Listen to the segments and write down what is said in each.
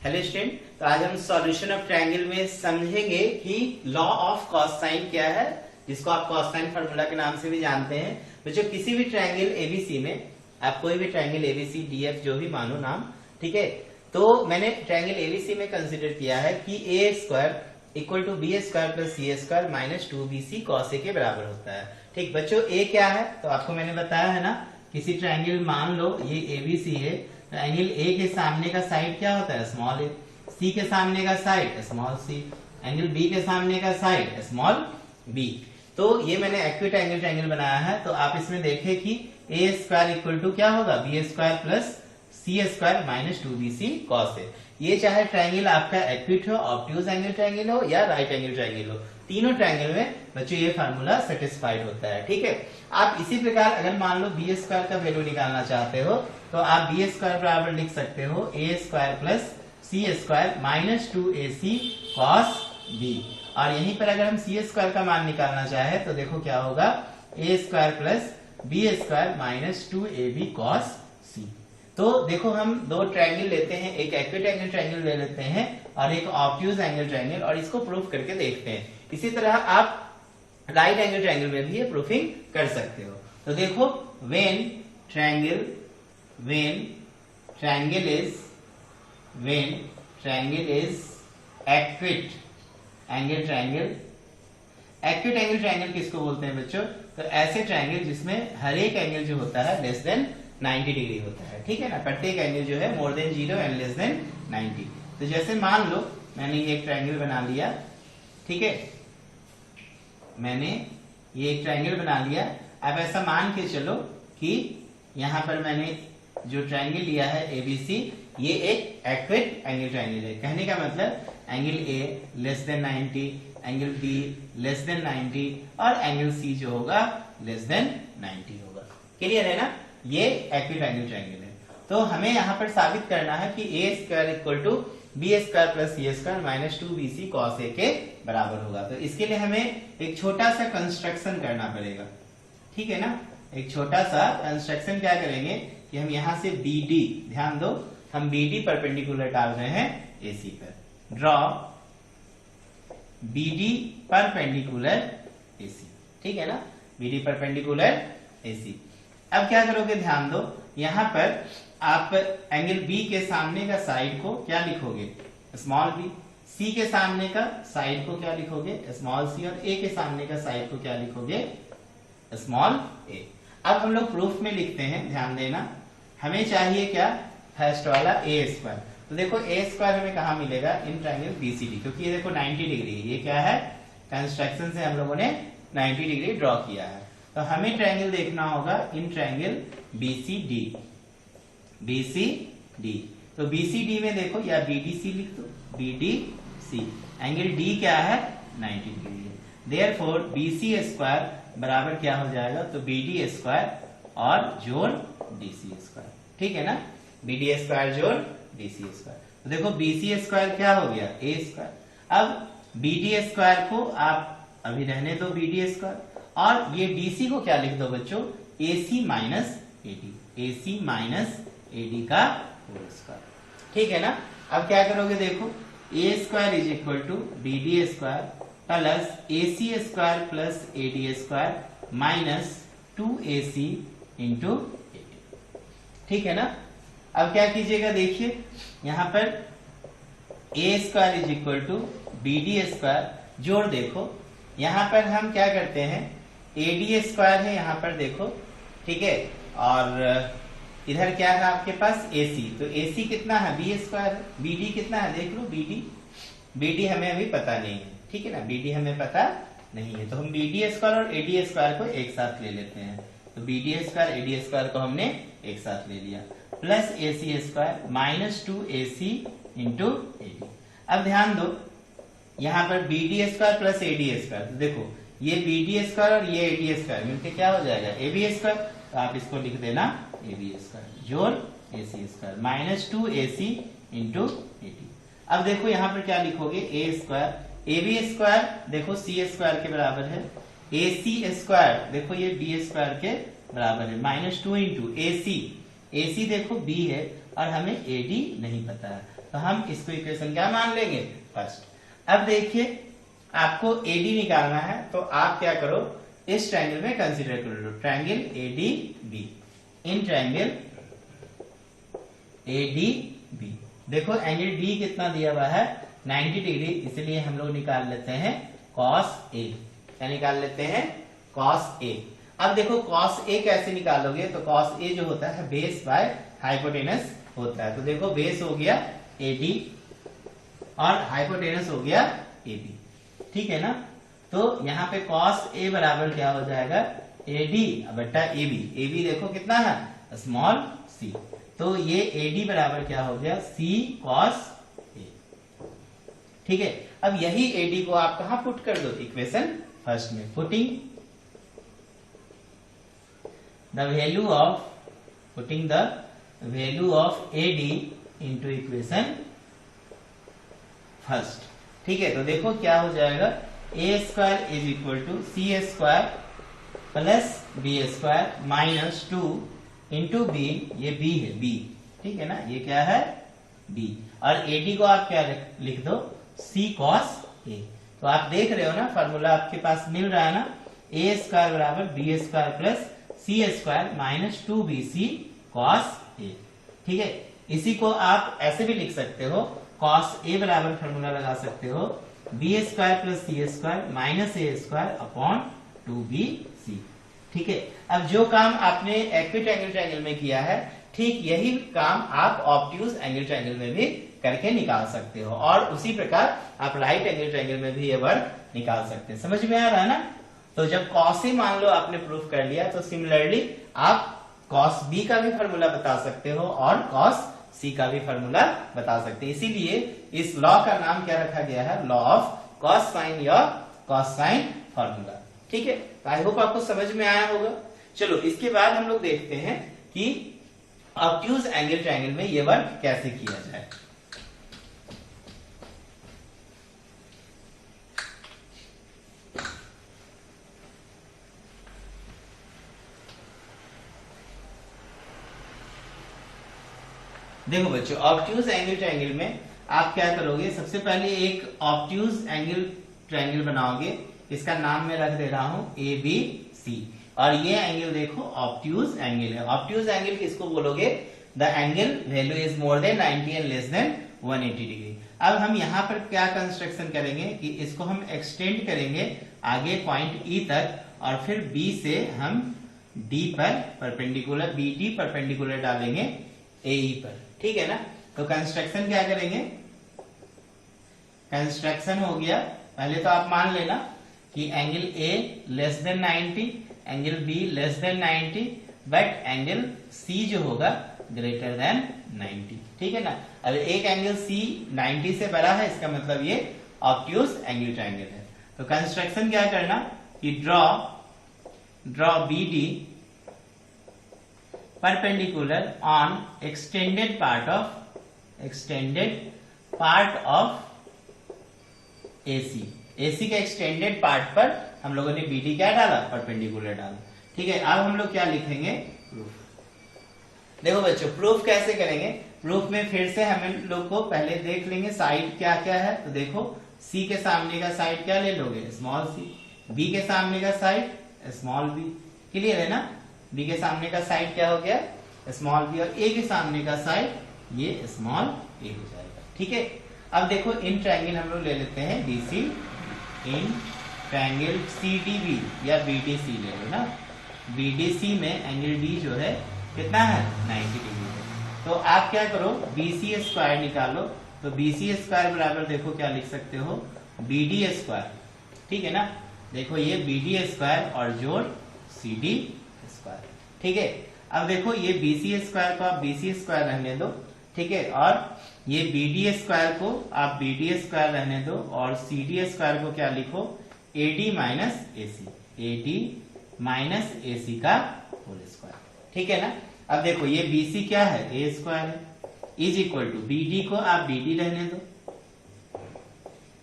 Hello student, तो आज हम सॉल्यूशन ऑफ ट्रायंगल में समझेंगे कि लॉ ऑफ कॉसाइन क्या है, जिसको आप कॉसाइन फार्मूला के नाम से भी जानते हैं। बच्चों, किसी भी ट्रायंगल एबीसी में आप कोई भी ट्रायंगल एबीसी डीएफ जो भी मानो नाम, ठीक है। तो मैंने ट्रायंगल एबीसी में कंसिडर किया है कि a square equal to b square plus C square minus 2bc cos a के बराबर होता है। ठीक बच्चों, ए क्या है तो आपको मैंने बताया है ना, किसी ट्रायंगल मान लो ये एबीसी है, एंगल ए के सामने का साइड क्या होता है, स्मॉल ए। सी के सामने का side small C. Angle B के सामने का साइड स्मॉल बी। तो ये मैंने एक्यूट एंगल ट्रायंगल बनाया है। तो आप इसमें देखें कि ए स्क्वायर इक्वल टू क्या होगा, B square plus C square minus 2bc cos a। ये चाहे ट्रायंगल आपका एक्यूट हो, ऑब्ट्यूज एंगल ट्रायंगल हो या राइट एंगल ट्रायंगल हो, तीनों ट्रायंगल में बच्चों ये फार्मूला सेटिस्फाइड होता है। ठीक है। आप इसी प्रकार अगर मान लो बी स्क्वायर का वैल्यू निकालना चाहते हो तो आप बी स्क्वायर बराबर लिख सकते हो a square plus C square minus 2ac cos b। और यहीं पर अगर हम सी स्क्वायर का मान निकालना चाहे तो देखो क्या होगा, a square plus b square minus 2ab cos c। तो देखो हम दो ट्रायंगल लेते हैं, एक एक्यूट एंगल ट्रायंगल ले लेते हैं और एक ऑब्ट्यूज एंगल ट्रायंगल, और इसको प्रूफ करके देखते हैं। इसी तरह आप राइट एंगल ट्रायंगल में भी ये प्रूफिंग कर सकते हो। तो देखो, when triangle is acute angle triangle किसको बोलते हैं बच्चों, तो ऐसे ट्रायंगल जिसमें हर एक एंगल जो होता है लेस देन 90 डिग्री होता है। ठीक है ना, प्रत्येक एंगल जो है more than 0 and less than 90। तो जैसे मान लो मैंने ये एक ट्रायंगल बना लिया, ठीक है, मैंने ये एक ट्रायंगल बना लिया। अब ऐसा मान के चलो कि यहां पर मैंने जो ट्रायंगल लिया है एबीसी, ये एक एक्यूट एंगल ट्रायंगल है। कहने का मतलब angle A less than 90, angle be less than 90 और एंगल सी जो होगा लेस देन 90 होगा। क्लियर है ना, ये एक्यूट एंगल ट्रायंगल है। तो हमें यहां पर साबित करना है कि a square equal to b square plus C square minus 2bc cos a के बराबर होगा। तो इसके लिए हमें एक छोटा सा कंस्ट्रक्शन करना पड़ेगा। ठीक है ना, एक छोटा सा कंस्ट्रक्शन क्या करेंगे कि हम यहां से BD, ध्यान दो हम BD परपेंडिकुलर डाल रहे हैं AC पर। Draw BD perpendicular AC। ठीक है ना, BD परपेंडिकुलर AC। अब क्या करोगे, ध्यान दो, यहां पर आप एंगल बी के सामने का साइड को क्या लिखोगे, स्मॉल बी। सी के सामने का साइड को क्या लिखोगे, स्मॉल सी। और ए के सामने का साइड को क्या लिखोगे, स्मॉल ए। अब हम लोग प्रूफ में लिखते हैं, ध्यान देना, हमें चाहिए क्या, फर्स्ट वाला ए स्क्वायर। तो देखो ए स्क्वायर हमें कहा मिलेगा, इन ट्रायंगल बीसीडी, क्योंकि ये देखो 90 डिग्री, ये क्या है, कंस्ट्रक्शन से हम लोगों ने 90 डिग्री ड्रॉ किया है। तो हमें ट्रायंगल देखना होगा इन ट्रायंगल BCD। तो BCD में देखो, या BDC लिख दो, BDC। एंगल D क्या है, 90 डिग्री है। देयरफॉर BC स्क्वायर बराबर क्या हो जाएगा, तो BD स्क्वायर और जोड़ DC स्क्वायर। ठीक है ना, BD स्क्वायर जोड़ DC स्क्वायर। तो देखो BC स्क्वायर क्या हो गया, A स्क्वायर। अब BD स्क्वायर को आप अभी रहने दो BD स्क्वायर, और ये DC को क्या लिख दो बच्चों, AC माइनस AD का होल स्क्वायर। ठीक है ना। अब क्या करोगे, देखो A square is equal to BD square plus AC square plus AD square minus 2AC into AD। ठीक है ना। अब क्या कीजिएगा, देखिए यहां पर A square is equal to BD square जोड़, देखो यहां पर हम क्या करते हैं, AD स्क्वायर है यहां पर देखो, ठीक है, और इधर क्या है आपके पास AC। तो AC कितना है, B स्क्वायर। BD कितना है, देख लो BD हमें अभी पता नहीं है। ठीक है ना, BD हमें पता नहीं है, तो हम BD स्क्वायर और AD स्क्वायर को एक साथ ले लेते हैं। तो BD स्क्वायर AD स्क्वायर को हमने एक साथ ले लिया, plus AC square minus 2AC into AD। अब ध्यान दो, यहां पर BD square plus AD square, तो देखो ये BD स्क्वायर और ये AD स्क्वायर मिलकर क्या हो जाएगा, AB स्क्वायर। तो आप इसको लिख देना AB स्क्वायर जोड़ AC square minus 2AC into AD। अब देखो यहां पर क्या लिखोगे, A स्क्वायर AB स्क्वायर देखो C स्क्वायर के बराबर है, AC स्क्वायर देखो ये B स्क्वायर के बराबर है, माइनस 2 इंटू AC देखो B है और हमें AD नहीं पता है। तो हम इसको इक्वेशन क्या मान लेंगे, फर्स्ट। अब देखिए आपको एडी निकालना है, तो आप क्या करो, इस ट्रायंगल में कंसीडर कर लो triangle ADB. In triangle ADB देखो एंगल डी कितना दिया हुआ है, 90 डिग्री, इसलिए हम लोग निकाल लेते हैं cos A। क्या निकाल लेते हैं, cos A। अब देखो cos A कैसे निकालोगे, तो cos A जो होता है बेस बाय हाइपोटेनस होता है। तो देखो बेस हो गया AD और हाइपोटेनस हो गया AB, ठीक है ना। तो यहाँ पे cos A बराबर क्या हो जाएगा, AD बट्टा AB। AB देखो कितना है, स्मॉल c, तो ये AD बराबर क्या हो गया, C cos A, ठीक है। अब यही AD को आप कहां पुट कर दो, इक्वेशन फर्स्ट में। Putting the value of AD into equation first, ठीक है। तो देखो क्या हो जाएगा, a square is equal to c square plus b square minus 2 into b, ये बी है, बी, ठीक है ना, ये क्या है, बी। और एडी को आप क्या लिख दो, सी कॉस ए। तो आप देख रहे हो ना, फॉर्मूला आपके पास मिल रहा है ना, ए स्क्वायर बराबर B square plus C square minus 2bc cos A, ठीक है। इसी को आप ऐसे भी लिख सकते हो, कॉस ए बराबर फॉर्मूला लगा सकते हो, बी स्क्वायर प्लस सी स्क्वायर माइनस ए स्क्वायर अपॉन 2bc, ठीक है। अब जो काम आपने एक्यूट एंगल ट्रायंगल में किया है, ठीक यही काम आप ऑब्ट्यूज एंगल ट्रायंगल में भी करके निकाल सकते हो, और उसी प्रकार आप राइट एंगल ट्रायंगल में भी ये वर्क निकाल सकते हैं। समझ में आ रहा है ना। तो जब cos A मान लो आपने प्रूफ कर लिया, तो सिमिलरली आप cos B का भी फॉर्मूला बता सकते हो और cos C का भी फॉर्मूला बता सकते हैं। इसीलिए इस लॉ का नाम क्या रखा गया है, लॉ ऑफ कॉस साइन या कॉस साइन फॉर्मूला, ठीक है। आई होप आपको समझ में आया होगा। चलो इसके बाद हम लोग देखते हैं कि ऑब्ट्यूज एंगल ट्रायंगल में ये वर्क कैसे किया जाए। देखो बच्चों, ऑब्ट्यूज एंगल ट्रायंगल में आप क्या करोगे, सबसे पहले एक ऑब्ट्यूज एंगल ट्रायंगल बनाओगे, इसका नाम मैं रख दे रहा हूं ABC, और ये एंगल देखो ऑब्ट्यूज एंगल है। ऑब्ट्यूज एंगल किसको बोलोगे, the angle value is more than 90 and less than 180 degree. अब हम यहाँ पर क्या कंस्ट्रक्शन करेंगे कि इसको हम एक्सटेंड करेंगे आगे पॉइंट E तक, और फिर B से हम D पर परपेंडिकुलर, BD परपेंडिकुलर डालेंगे AE पर, ठीक है ना। तो कंस्ट्रक्शन क्या करेंगे, कंस्ट्रक्शन हो गया, पहले तो आप मान लेना कि angle A less than 90, angle B less than 90, but angle C जो होगा ग्रेटर देन 90, ठीक है ना। अब एक एंगल C 90 से बड़ा है, इसका मतलब ये ऑब्ट्यूज एंगल ट्रायंगल है। तो कंस्ट्रक्शन क्या करना कि draw BD perpendicular on extended part of AC। AC के एक्सटेंडेड पार्ट पर हम लोगों ने BD क्या डाला, परपेंडिकुलर डाला, ठीक है। अब हम लोग क्या लिखेंगे, प्रूफ। देखो बच्चों, प्रूफ कैसे करेंगे, प्रूफ में फिर से हम लोग को पहले देख लेंगे साइड क्या क्या है। तो देखो C के सामने का साइड क्या ले लोगे, स्मॉल c, B के सामने का साइड स्मॉल b, क्लियर है ना। B के सामने का साइड क्या हो गया, स्मॉल b, और A के सामने का साइड ये स्मॉल a हो जाएगा, ठीक है। अब देखो इन ट्रायंगल हम लोग ले लेते हैं BC, इन ट्रायंगल CDB या BDC ले लो ना। BDC में एंगल D जो है कितना है, 90 डिग्री है। तो आप क्या करो, BC स्क्वायर निकालो। तो BC स्क्वायर बराबर देखो क्या लिख सकते हो, BD स्क्वायर, ठीक है ना। देखो ये BD स्क्वायर और जोड़ CD स्क्वायर, ठीक है। अब देखो ये BC स्क्वायर को आप BC स्क्वायर रहने दो, ठीक है, और ये BD स्क्वायर को आप BD स्क्वायर रहने दो, और CD स्क्वायर को क्या लिखो, AD minus AC, AD minus AC का होल स्क्वायर, ठीक है ना। अब देखो ये BC क्या है, A स्क्वायर है, इज इक्वल टू BD को आप BD रहने दो,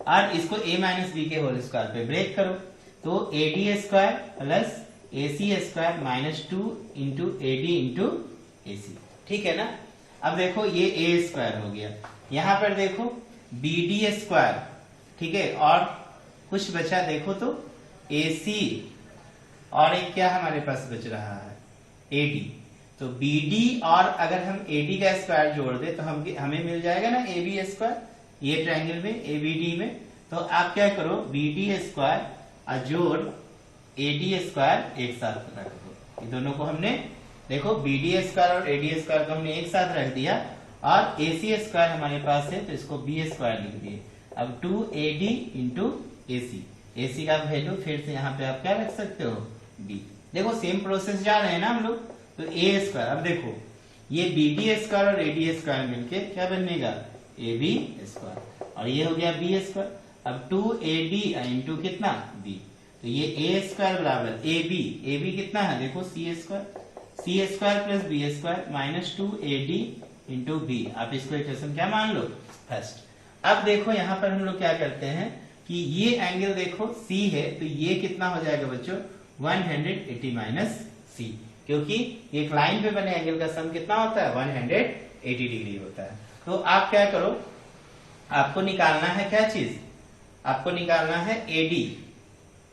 और इसको A माइनस B के होल स्क्वायर पे ब्रेक करो। तो AD square plus AC square minus 2 into AD into AC, ठीक है ना। अब देखो ये A स्क्वायर हो गया, यहाँ पर देखो BD स्क्वायर, ठीक है, और कुछ बचा देखो तो AC, और एक क्या हमारे पास बच रहा है AD। तो BD और अगर हम AD का स्क्वायर जोड़ दे तो हमें मिल जाएगा ना AB स्क्वायर, ये ट्रायंगल में ABD में। तो आप क्या करो, BD स्क्वायर और जोड़ AD स्क्वायर एक साथ रख दो। ये दोनों को हमने देखो BD स्क्वायर और AD स्क्वायर को हमने एक साथ रख दिया, और AC स्क्वायर हमारे पास है तो इसको B स्क्वायर लिख दिए। अब 2AD इंटू AC का वैल्यू फिर से यहाँ पे आप क्या रख सकते हो, B। देखो सेम प्रोसेस जा रहे हैं ना हम लोग। तो A स्क्वायर, अब देखो ये BD स्क्वायर और AD स्क्वायर मिलके क्या बनेगा, AB स्क्वायर, और ये हो गया B स्क्वायर। अब 2AD इंटू कितना, B, तो ये A स्क्वायर बराबर AB कितना है देखो C square plus B square minus 2AD into B। आप इसको इक्वेशन क्या मान लो, फर्स्ट। अब देखो यहाँ पर हम लोग क्या करते हैं कि ये एंगल देखो C है, तो ये कितना हो जाएगा बच्चों, 180 माइनस C, क्योंकि एक लाइन पे बने एंगल का सम कितना होता है, 180 डिग्री होता है। तो आप क्या करो, आपको निकालना है क्या चीज, आपको निकालना है AD,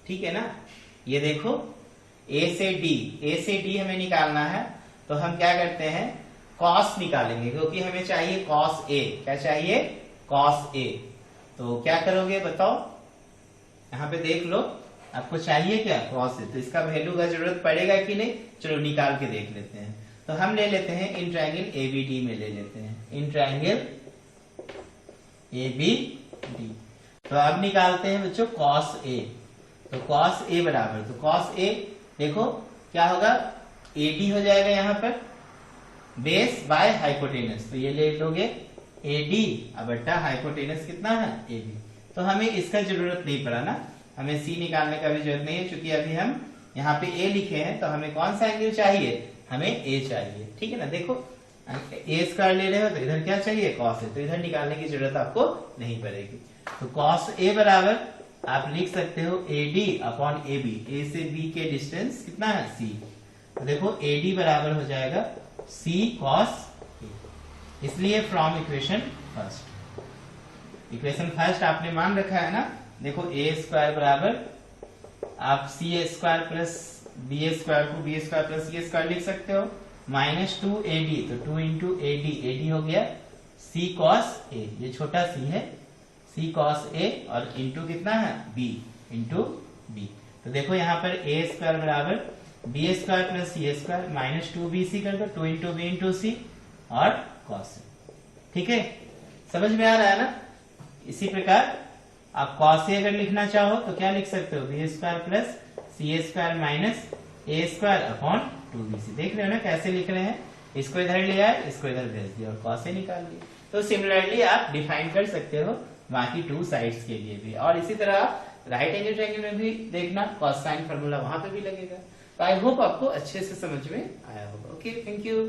ठीक है ना। ये देखो A से D हमें निकालना है, तो हम क्या करते हैं, कॉस निकालेंगे, क्योंकि हमें चाहिए कॉस A। क्या चाहिए, कॉस A। तो क्या करोगे बताओ, यहाँ पे देख लो, आपको चाहिए क्या, कॉस A। तो इसका वैल्यू का जरूरत पड़ेगा कि नहीं, चलो निकाल के देख लेते हैं। तो हम ले लेते हैं इन ट्रायंगल ABD में ले लेते हैं, इन ट्रायंगल ABD। तो अब निकालते हैं बच्चों कॉस A। तो कॉस A बराबर, तो कॉस A देखो क्या होगा, AD हो जाएगा यहाँ पर बेस बाय हाइपोटेनस, तो ये ले लोगे AD अब बट्टा हाइपोटेनस कितना है, AB। तो हमें इसका जरूरत नहीं पड़ा ना, हमें C निकालने का भी जरूरत नहीं है, क्योंकि अभी हम यहाँ पे A लिखे हैं, तो हमें कौन सा एंगल चाहिए, हमें A चाहिए, ठीक है ना। देखो A स्क्वायर ले रहे हो तो इधर क्या चाहिए, cos A, तो इधर निकालने की जरूरत आपको नहीं पड़ेगी। तो cos A बराबर आप लिख सकते हो AD अपॉन AB, A से B के डिस्टेंस कितना है, C। तो देखो AD बराबर हो जाएगा C cos A, इसलिए फ्रॉम इक्वेशन फर्स्ट आपने मान रखा है ना। देखो A स्क्वायर बराबर आप C square plus B square को B square plus C square लिख सकते हो, माइनस 2AD, तो 2 इंटू AD हो गया C cos A, ये छोटा C है C cos A, और इंटू कितना है, B इंटू B। तो देखो यहाँ पर A स्क्वायर बराबर B square plus C square minus 2BC कर दो, 2 इंटू B इंटू C और cos A, ठीक है, समझ में आ रहा है ना। इसी प्रकार आप cos A अगर लिखना चाहो तो क्या लिख सकते हो, B square plus C square minus A square upon 2BC। देख रहे हो ना कैसे लिख रहे हैं, इसको इधर ले आए, इसको इधर भेज दिया और cos A निकाल लिया। तो सिमिलरली आप डिफाइन कर सकते हो बाकी टू साइड्स के लिए भी, और इसी तरह राइट एंगल ट्रायंगल में भी देखना, cos साइन फार्मूला वहां पे भी लगेगा। तो आई होप आपको अच्छे से समझ में आया होगा। Okay, thank you.